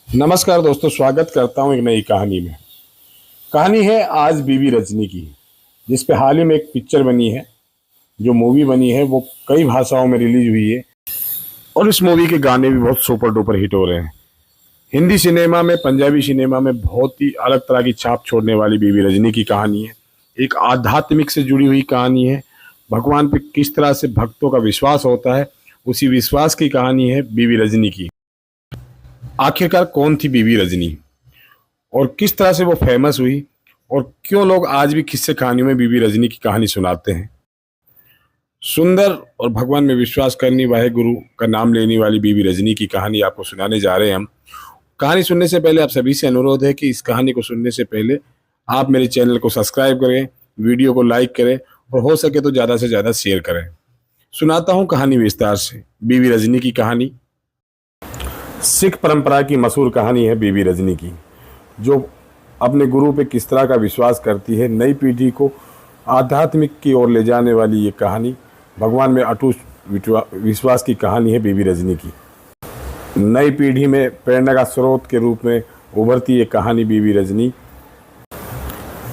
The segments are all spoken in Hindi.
नमस्कार दोस्तों, स्वागत करता हूं एक नई कहानी में। कहानी है आज बीवी रजनी की, जिस पे हाल ही में एक पिक्चर बनी है। जो मूवी बनी है वो कई भाषाओं में रिलीज हुई है और इस मूवी के गाने भी बहुत सुपर डुपर हिट हो रहे हैं। हिंदी सिनेमा में, पंजाबी सिनेमा में बहुत ही अलग तरह की छाप छोड़ने वाली बीवी रजनी की कहानी है। एक आध्यात्मिक से जुड़ी हुई कहानी है। भगवान पे किस तरह से भक्तों का विश्वास होता है, उसी विश्वास की कहानी है बीवी रजनी की। आखिरकार कौन थी बीवी रजनी और किस तरह से वो फेमस हुई और क्यों लोग आज भी किस्से कहानियों में बीबी रजनी की कहानी सुनाते हैं। सुंदर और भगवान में विश्वास करने वाहे गुरु का नाम लेने वाली बीबी रजनी की कहानी आपको सुनाने जा रहे हैं हम। कहानी सुनने से पहले आप सभी से अनुरोध है कि इस कहानी को सुनने से पहले आप मेरे चैनल को सब्सक्राइब करें, वीडियो को लाइक करें और हो सके तो ज़्यादा से ज़्यादा शेयर करें। सुनाता हूँ कहानी विस्तार से। बीबी रजनी की कहानी सिख परंपरा की मशहूर कहानी है बीबी रजनी की, जो अपने गुरु पे किस तरह का विश्वास करती है। नई पीढ़ी को आध्यात्मिक की ओर ले जाने वाली ये कहानी, भगवान में अटूट विश्वास की कहानी है बीबी रजनी की। नई पीढ़ी में प्रेरणा का स्रोत के रूप में उभरती ये कहानी बीबी रजनी।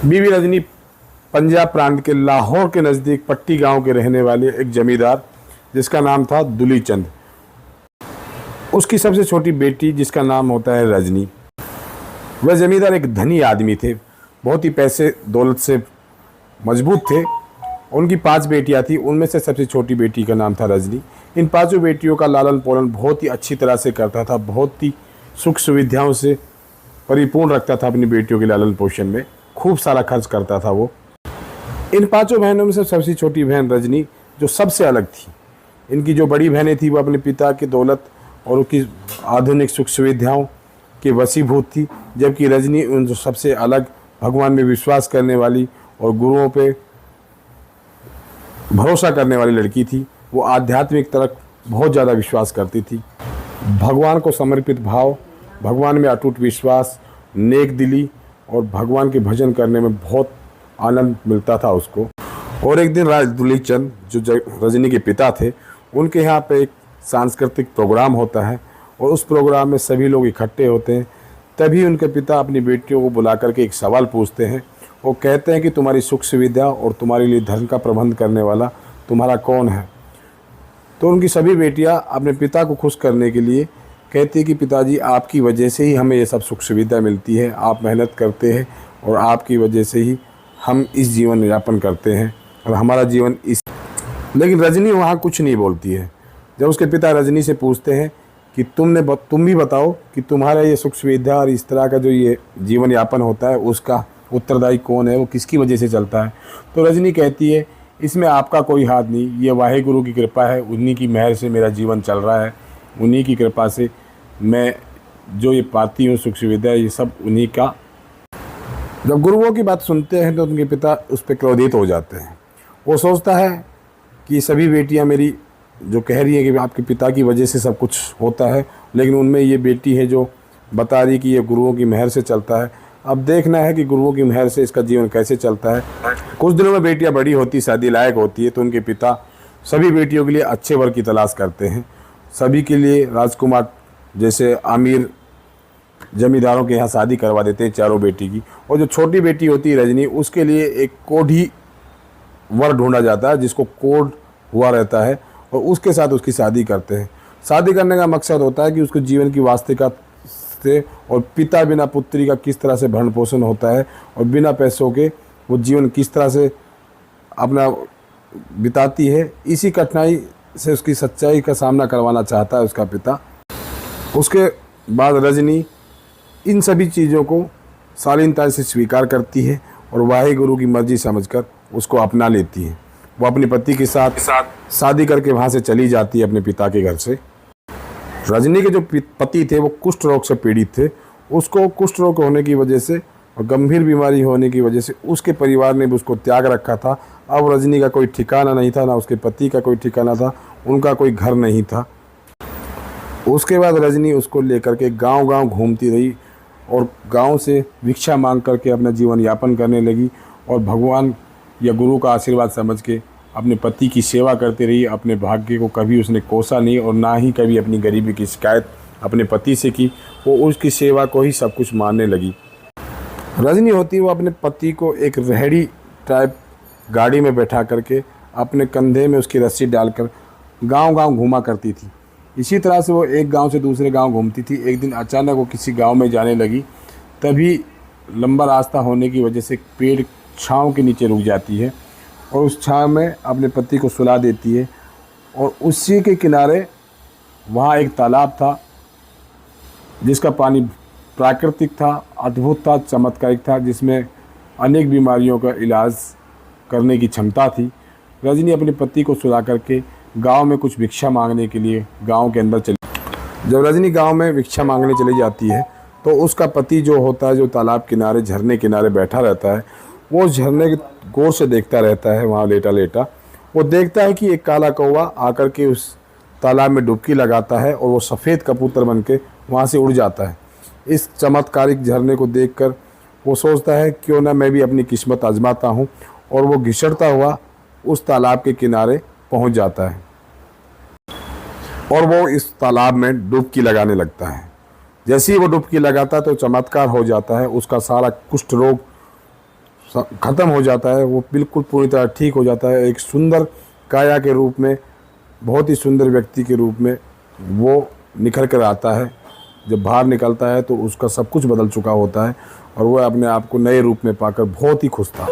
बीबी रजनी पंजाब प्रांत के लाहौर के नज़दीक पट्टी गांव के रहने वाले एक जमींदार, जिसका नाम था दुली चंद, उसकी सबसे छोटी बेटी जिसका नाम होता है रजनी। वह जमींदार एक धनी आदमी थे, बहुत ही पैसे दौलत से मजबूत थे। उनकी 5 बेटियां थी, उनमें से सबसे छोटी बेटी का नाम था रजनी। इन 5 बेटियों का लालन पालन बहुत ही अच्छी तरह से करता था, बहुत ही सुख सुविधाओं से परिपूर्ण रखता था अपनी बेटियों के लालन पोषण में, खूब सारा खर्च करता था वो। इन 5 बहनों में से सबसे छोटी बहन रजनी जो सबसे अलग थी। इनकी जो बड़ी बहनें थी वो अपने पिता की दौलत और उसकी आधुनिक सुख सुविधाओं के वशीभूत थी, जबकि रजनी उन जो सबसे अलग भगवान में विश्वास करने वाली और गुरुओं पे भरोसा करने वाली लड़की थी। वो आध्यात्मिक तरफ बहुत ज़्यादा विश्वास करती थी। भगवान को समर्पित भाव, भगवान में अटूट विश्वास, नेक दिली और भगवान के भजन करने में बहुत आनंद मिलता था उसको। और एक दिन राज दुली चंद जो रजनी के पिता थे, उनके यहाँ पे एक सांस्कृतिक प्रोग्राम होता है और उस प्रोग्राम में सभी लोग इकट्ठे होते हैं। तभी उनके पिता अपनी बेटियों को बुला करके एक सवाल पूछते हैं। वो कहते हैं कि तुम्हारी सुख सुविधा और तुम्हारे लिए धन का प्रबंध करने वाला तुम्हारा कौन है। तो उनकी सभी बेटियां अपने पिता को खुश करने के लिए कहती है कि पिताजी, आपकी वजह से ही हमें ये सब सुख सुविधा मिलती है, आप मेहनत करते हैं और आपकी वजह से ही हम इस जीवन यापन करते हैं और हमारा जीवन इस। लेकिन रजनी वहाँ कुछ नहीं बोलती है। जब उसके पिता रजनी से पूछते हैं कि तुम भी बताओ कि तुम्हारा ये सुख सुविधा और इस तरह का जो ये जीवन यापन होता है उसका उत्तरदायी कौन है, वो किसकी वजह से चलता है, तो रजनी कहती है इसमें आपका कोई हाथ नहीं, ये वाहेगुरु की कृपा है, उन्हीं की मेहर से मेरा जीवन चल रहा है, उन्हीं की कृपा से मैं जो ये पाती हूँ सुख सुविधा, ये सब उन्हीं का। जब गुरुओं की बात सुनते हैं तो उनके पिता उस पर क्रोधित हो जाते हैं। वो सोचता है कि सभी बेटियाँ मेरी जो कह रही है कि आपके पिता की वजह से सब कुछ होता है, लेकिन उनमें ये बेटी है जो बता रही कि ये गुरुओं की मेहर से चलता है। अब देखना है कि गुरुओं की मेहर से इसका जीवन कैसे चलता है। कुछ दिनों में बेटियां बड़ी होती, शादी लायक होती है, तो उनके पिता सभी बेटियों के लिए अच्छे वर की तलाश करते हैं। सभी के लिए राजकुमार जैसे अमीर जमींदारों के यहाँ शादी करवा देते हैं चारों बेटी की। और जो छोटी बेटी होती है रजनी, उसके लिए एक कोढ़ी वर ढूंढा जाता है जिसको कोढ़ हुआ रहता है और उसके साथ उसकी शादी करते हैं। शादी करने का मकसद होता है कि उसको जीवन की वास्तविकता से और पिता बिना पुत्री का किस तरह से भरण पोषण होता है और बिना पैसों के वो जीवन किस तरह से अपना बिताती है, इसी कठिनाई से उसकी सच्चाई का सामना करवाना चाहता है उसका पिता। उसके बाद रजनी इन सभी चीज़ों को शालीनता से स्वीकार करती है और वाहेगुरु की मर्जी समझकर उसको अपना लेती है। वो अपने पति के साथ शादी करके वहाँ से चली जाती है अपने पिता के घर से। रजनी के जो पति थे वो कुष्ठ रोग से पीड़ित थे। उसको कुष्ठ रोग होने की वजह से और गंभीर बीमारी होने की वजह से उसके परिवार ने भी उसको त्याग रखा था। अब रजनी का कोई ठिकाना नहीं था, ना उसके पति का कोई ठिकाना था, उनका कोई घर नहीं था। उसके बाद रजनी उसको लेकर के गांव-गांव घूमती रही और गांव से भिक्षा मांग करके अपना जीवन यापन करने लगी और भगवान या गुरु का आशीर्वाद समझ के अपने पति की सेवा करती रही। अपने भाग्य को कभी उसने कोसा नहीं और ना ही कभी अपनी गरीबी की शिकायत अपने पति से की, वो उसकी सेवा को ही सब कुछ मानने लगी। रजनी होती वो अपने पति को एक रेहड़ी टाइप गाड़ी में बैठा करके अपने कंधे में उसकी रस्सी डालकर गांव-गांव घूमा करती थी। इसी तरह से वो एक गांव से दूसरे गांव घूमती थी। एक दिन अचानक वो किसी गांव में जाने लगी, तभी लंबा रास्ता होने की वजह से पेड़ छाँव के नीचे रुक जाती है और उस छाँव में अपने पति को सुला देती है। और उसी के किनारे वहाँ एक तालाब था जिसका पानी प्राकृतिक था, अद्भुत था, चमत्कारिक था, जिसमें अनेक बीमारियों का इलाज करने की क्षमता थी। रजनी अपने पति को सुला करके गांव में कुछ भिक्षा मांगने के लिए गांव के अंदर चली। जब रजनी गांव में भिक्षा मांगने चली जाती है तो उसका पति जो होता है, जो तालाब किनारे झरने किनारे बैठा रहता है, वो झरने के गौर से देखता रहता है। वहाँ लेटा लेटा वो देखता है कि एक काला कौवा आकर के उस तालाब में डुबकी लगाता है और वो सफ़ेद कबूतर बन के वहाँ से उड़ जाता है। इस चमत्कारिक झरने को देखकर वो सोचता है क्यों ना मैं भी अपनी किस्मत आजमाता हूँ, और वो घिसटता हुआ उस तालाब के किनारे पहुँच जाता है और वो इस तालाब में डुबकी लगाने लगता है। जैसे ही वो डुबकी लगाता है तो चमत्कार हो जाता है, उसका सारा कुष्ठ रोग ख़त्म हो जाता है, वो बिल्कुल पूरी तरह ठीक हो जाता है। एक सुंदर काया के रूप में, बहुत ही सुंदर व्यक्ति के रूप में वो निखर कर आता है। जब बाहर निकलता है तो उसका सब कुछ बदल चुका होता है और वह अपने आप को नए रूप में पाकर बहुत ही खुश था।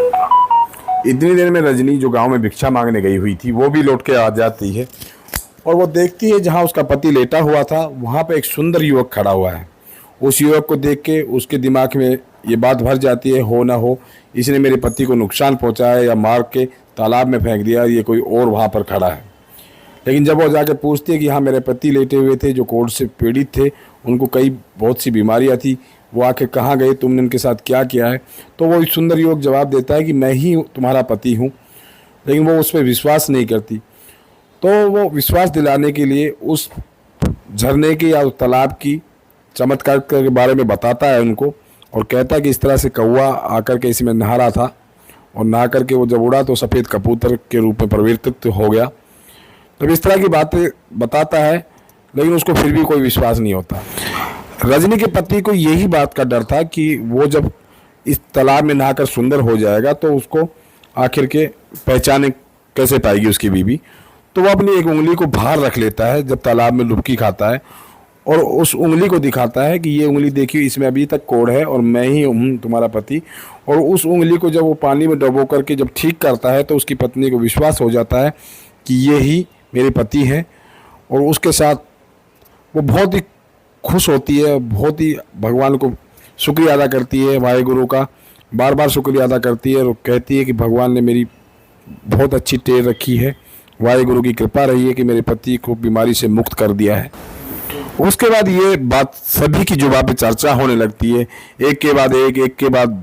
इतनी देर में रजनी, जो गांव में भिक्षा मांगने गई हुई थी, वो भी लौट के आ जाती है और वो देखती है जहां उसका पति लेटा हुआ था वहां पर एक सुंदर युवक खड़ा हुआ है। उस युवक को देख के उसके दिमाग में ये बात भर जाती है, हो ना हो इसने मेरे पति को नुकसान पहुंचाया या मार के तालाब में फेंक दिया, ये कोई और वहाँ पर खड़ा है। लेकिन जब वो जाके पूछती है कि हाँ मेरे पति लेटे हुए थे जो कोढ़ से पीड़ित थे, उनको कई बहुत सी बीमारियाँ थी, वो आके कहाँ गए, तुमने उनके साथ क्या किया है, तो वो सुंदर युवक जवाब देता है कि मैं ही तुम्हारा पति हूँ। लेकिन वो उस पर विश्वास नहीं करती। तो वो विश्वास दिलाने के लिए उस झरने की या उस तालाब की चमत्कार के बारे में बताता है उनको और कहता है कि इस तरह से कौवा आकर के इसमें नहा रहा था और नहा करके वो जब उड़ा तो सफ़ेद कबूतर के रूप में परिवर्तित हो गया। तो इस तरह की बातें बताता है, लेकिन उसको फिर भी कोई विश्वास नहीं होता। रजनी के पति को यही बात का डर था कि वो जब इस तालाब में नहाकर सुंदर हो जाएगा तो उसको आखिर के पहचाने कैसे पाएगी उसकी बीवी। तो वो अपनी एक उंगली को बाहर रख लेता है जब तालाब में डुबकी खाता है और उस उंगली को दिखाता है कि ये उंगली देखिए, इसमें अभी तक कोढ़ है और मैं ही हूँ तुम्हारा पति। और उस उंगली को जब वो पानी में डुबो करके जब ठीक करता है तो उसकी पत्नी को विश्वास हो जाता है कि ये ही मेरे पति हैं और उसके साथ वो बहुत ही खुश होती है, बहुत ही भगवान को शुक्रिया अदा करती है, वाहेगुरु का बार बार शुक्रिया अदा करती है और कहती है कि भगवान ने मेरी बहुत अच्छी टेर रखी है, वाहेगुरु की कृपा रही है कि मेरे पति को बीमारी से मुक्त कर दिया है। उसके बाद ये बात सभी की जुबान पे चर्चा होने लगती है, एक के बाद एक के बाद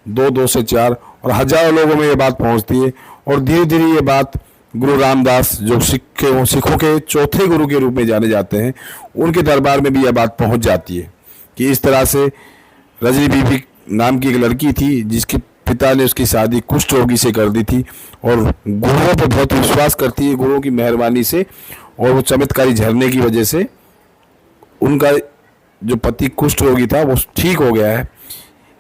दो, दो से चार और हजारों लोगों में ये बात पहुंचती है और धीरे धीरे ये बात गुरु रामदास, जो सिखों के चौथे गुरु के रूप में जाने जाते हैं, उनके दरबार में भी यह बात पहुंच जाती है कि इस तरह से रजनी बीबी नाम की एक लड़की थी जिसके पिता ने उसकी शादी कुष्ठ रोगी से कर दी थी और गुरुओं पर बहुत विश्वास करती है, गुरुओं की मेहरबानी से और वो चमत्कारी झरने की वजह से उनका जो पति कुष्ठ रोगी था वो ठीक हो गया है।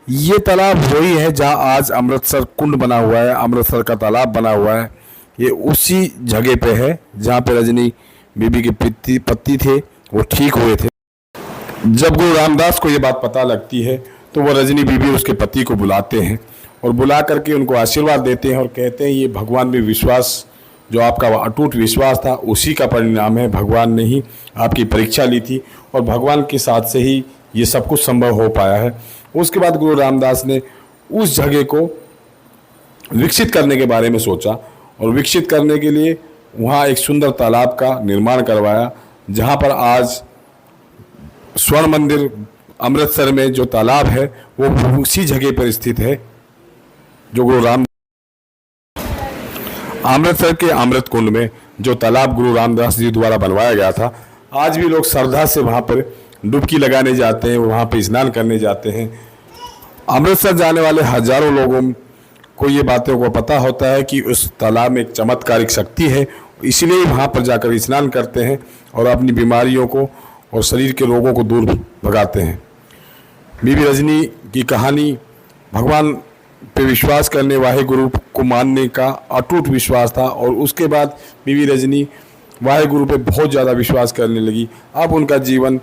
ये तालाब वही है जहाँ आज अमृतसर कुंड बना हुआ है, अमृतसर का तालाब बना हुआ है। ये उसी जगह पे है जहाँ पे रजनी बीबी के पति थे वो ठीक हुए थे। जब गुरु रामदास को ये बात पता लगती है तो वो रजनी बीबी उसके पति को बुलाते हैं और बुला करके उनको आशीर्वाद देते हैं और कहते हैं ये भगवान में विश्वास, जो आपका अटूट विश्वास था, उसी का परिणाम है। भगवान ने ही आपकी परीक्षा ली थी और भगवान के साथ से ही ये सब कुछ संभव हो पाया है। उसके बाद गुरु रामदास ने उस जगह को विकसित करने के बारे में सोचा और विकसित करने के लिए वहाँ एक सुंदर तालाब का निर्माण करवाया, जहाँ पर आज स्वर्ण मंदिर अमृतसर में जो तालाब है वो उसी जगह पर स्थित है जो गुरु राम अमृतसर के अमृत कुंड में जो तालाब गुरु रामदास जी द्वारा बनवाया गया था। आज भी लोग श्रद्धा से वहाँ पर डुबकी लगाने जाते हैं, वहाँ पर स्नान करने जाते हैं। अमृतसर जाने वाले हजारों लोगों को ये बातों को पता होता है कि उस तालाब में एक चमत्कारिक शक्ति है, इसलिए वहाँ पर जाकर स्नान करते हैं और अपनी बीमारियों को और शरीर के रोगों को दूर भगाते हैं। बीबी रजनी की कहानी भगवान पे विश्वास करने वाहे गुरु को मानने का अटूट विश्वास था और उसके बाद बीबी रजनी वाहे गुरु पे बहुत ज़्यादा विश्वास करने लगी। अब उनका जीवन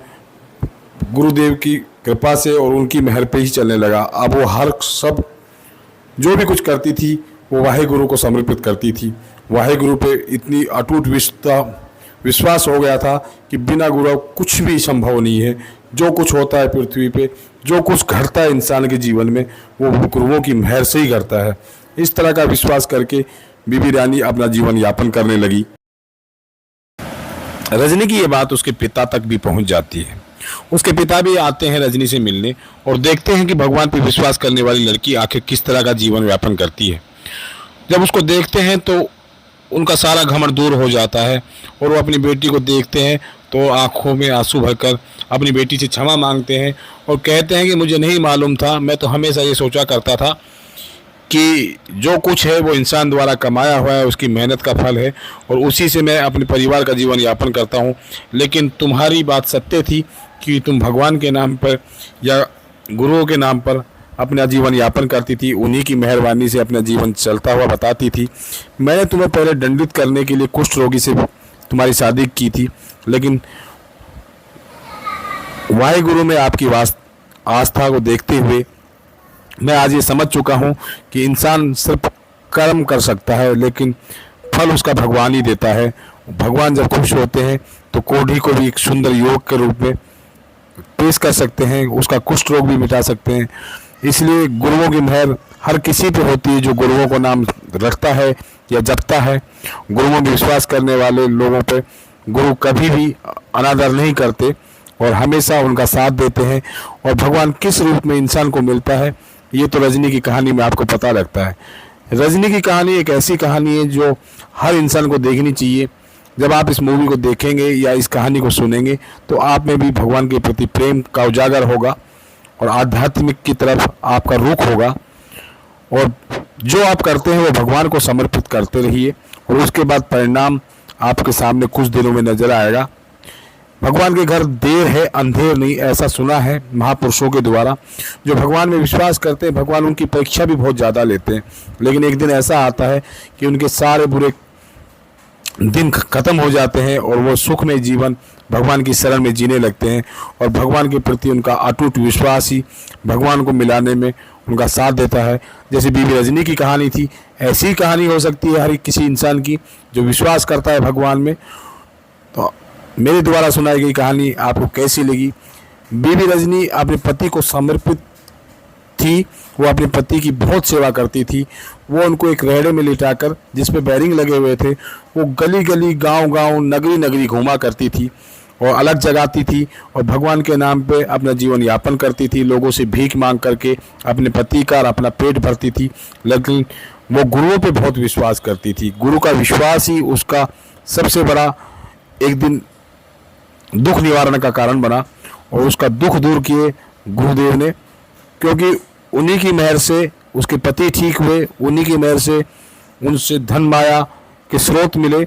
गुरुदेव की कृपा से और उनकी मेहर पे ही चलने लगा। अब वो हर सब जो भी कुछ करती थी वो वाहे गुरु को समर्पित करती थी। वाहे गुरु पे इतनी अटूट विश्वास हो गया था कि बिना गुरु कुछ भी संभव नहीं है। जो कुछ होता है पृथ्वी पे, जो कुछ घटता है इंसान के जीवन में, वो गुरुओं की मेहर से ही घटता है। इस तरह का विश्वास करके बीबी रानी अपना जीवन यापन करने लगी। रजनी की ये बात उसके पिता तक भी पहुंच जाती है। उसके पिता भी आते हैं रजनी से मिलने और देखते हैं कि भगवान पर विश्वास करने वाली लड़की आखिर किस तरह का जीवन यापन करती है। जब उसको देखते हैं तो उनका सारा घमंड दूर हो जाता है और वो अपनी बेटी को देखते हैं तो आंखों में आंसू भरकर अपनी बेटी से क्षमा मांगते हैं और कहते हैं कि मुझे नहीं मालूम था, मैं तो हमेशा ये सोचा करता था कि जो कुछ है वो इंसान द्वारा कमाया हुआ है, उसकी मेहनत का फल है और उसी से मैं अपने परिवार का जीवन यापन करता हूँ। लेकिन तुम्हारी बात सत्य थी कि तुम भगवान के नाम पर या गुरुओं के नाम पर अपना जीवन यापन करती थी, उन्हीं की मेहरबानी से अपना जीवन चलता हुआ बताती थी। मैंने तुम्हें पहले दंडित करने के लिए कुष्ठ रोगी से तुम्हारी शादी की थी, लेकिन वाहे गुरु में आपकी आस्था को देखते हुए मैं आज ये समझ चुका हूँ कि इंसान सिर्फ कर्म कर सकता है लेकिन फल उसका भगवान ही देता है। भगवान जब खुश होते हैं तो कोढ़ी को भी एक सुंदर योग के रूप में पेश कर सकते हैं, उसका कुष्ठ रोग भी मिटा सकते हैं। इसलिए गुरुओं की मेहर हर किसी पे होती है जो गुरुओं को नाम रखता है या जपता है। गुरुओं में विश्वास करने वाले लोगों पे गुरु कभी भी अनादर नहीं करते और हमेशा उनका साथ देते हैं। और भगवान किस रूप में इंसान को मिलता है ये तो रजनी की कहानी में आपको पता लगता है। रजनी की कहानी एक ऐसी कहानी है जो हर इंसान को देखनी चाहिए। जब आप इस मूवी को देखेंगे या इस कहानी को सुनेंगे तो आप में भी भगवान के प्रति प्रेम का उजागर होगा और आध्यात्मिक की तरफ आपका रुख होगा और जो आप करते हैं वो भगवान को समर्पित करते रहिए और उसके बाद परिणाम आपके सामने कुछ दिनों में नजर आएगा। भगवान के घर देर है अंधेर नहीं, ऐसा सुना है महापुरुषों के द्वारा। जो भगवान में विश्वास करते हैं भगवान उनकी परीक्षा भी बहुत ज़्यादा लेते हैं, लेकिन एक दिन ऐसा आता है कि उनके सारे बुरे दिन खत्म हो जाते हैं और वो सुखमय जीवन भगवान की शरण में जीने लगते हैं और भगवान के प्रति उनका अटूट विश्वास ही भगवान को मिलाने में उनका साथ देता है। जैसे बीबी रजनी की कहानी थी, ऐसी ही कहानी हो सकती है हर किसी इंसान की जो विश्वास करता है भगवान में। तो मेरे द्वारा सुनाई गई कहानी आपको कैसी लगी? बीबी रजनी अपने पति को समर्पित थी, वो अपने पति की बहुत सेवा करती थी। वो उनको एक रेहड़े में लिटाकर जिसपे बैरिंग लगे हुए थे वो गली गली गांव गांव नगरी नगरी घूमा करती थी और अलग जगाती थी और भगवान के नाम पे अपना जीवन यापन करती थी। लोगों से भीख मांग करके अपने पति का और अपना पेट भरती थी, लेकिन वो गुरुओं पे बहुत विश्वास करती थी। गुरु का विश्वास ही उसका सबसे बड़ा एक दिन दुख निवारण का कारण बना और उसका दुख दूर किए गुरुदेव ने, क्योंकि उन्हीं की मेहर से उसके पति ठीक हुए, उन्हीं की मेहर से उनसे धन माया के स्रोत मिले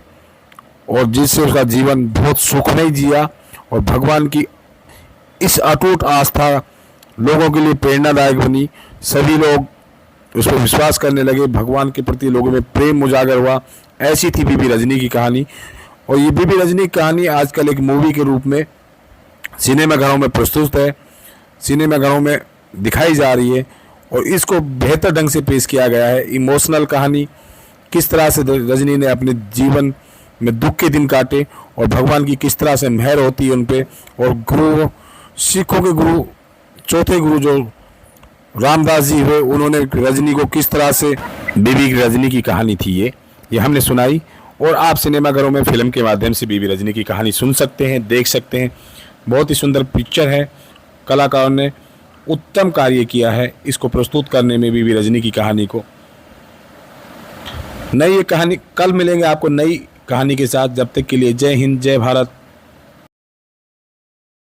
और जिससे उसका जीवन बहुत सुखमय जिया। और भगवान की इस अटूट आस्था लोगों के लिए प्रेरणादायक बनी। सभी लोग उस पर विश्वास करने लगे, भगवान के प्रति लोगों में प्रेम उजागर हुआ। ऐसी थी बीबी रजनी की कहानी। और ये बीबी रजनी की कहानी आजकल एक मूवी के रूप में सिनेमाघरों में प्रस्तुत है, सिनेमाघरों में दिखाई जा रही है और इसको बेहतर ढंग से पेश किया गया है। इमोशनल कहानी किस तरह से रजनी ने अपने जीवन में दुख के दिन काटे और भगवान की किस तरह से मेहर होती है उन पे। और गुरु, सिखों के गुरु, चौथे गुरु जो रामदास जी हुए, उन्होंने रजनी को किस तरह से, बीबी रजनी की कहानी थी ये हमने सुनाई। और आप सिनेमाघरों में फिल्म के माध्यम से बीबी रजनी की कहानी सुन सकते हैं, देख सकते हैं। बहुत ही सुंदर पिक्चर है, कलाकारों ने उत्तम कार्य किया है इसको प्रस्तुत करने में बीबी रजनी की कहानी को। नई ये कहानी, कल मिलेंगे आपको नई कहानी के साथ। जब तक के लिए जय हिंद, जय भारत।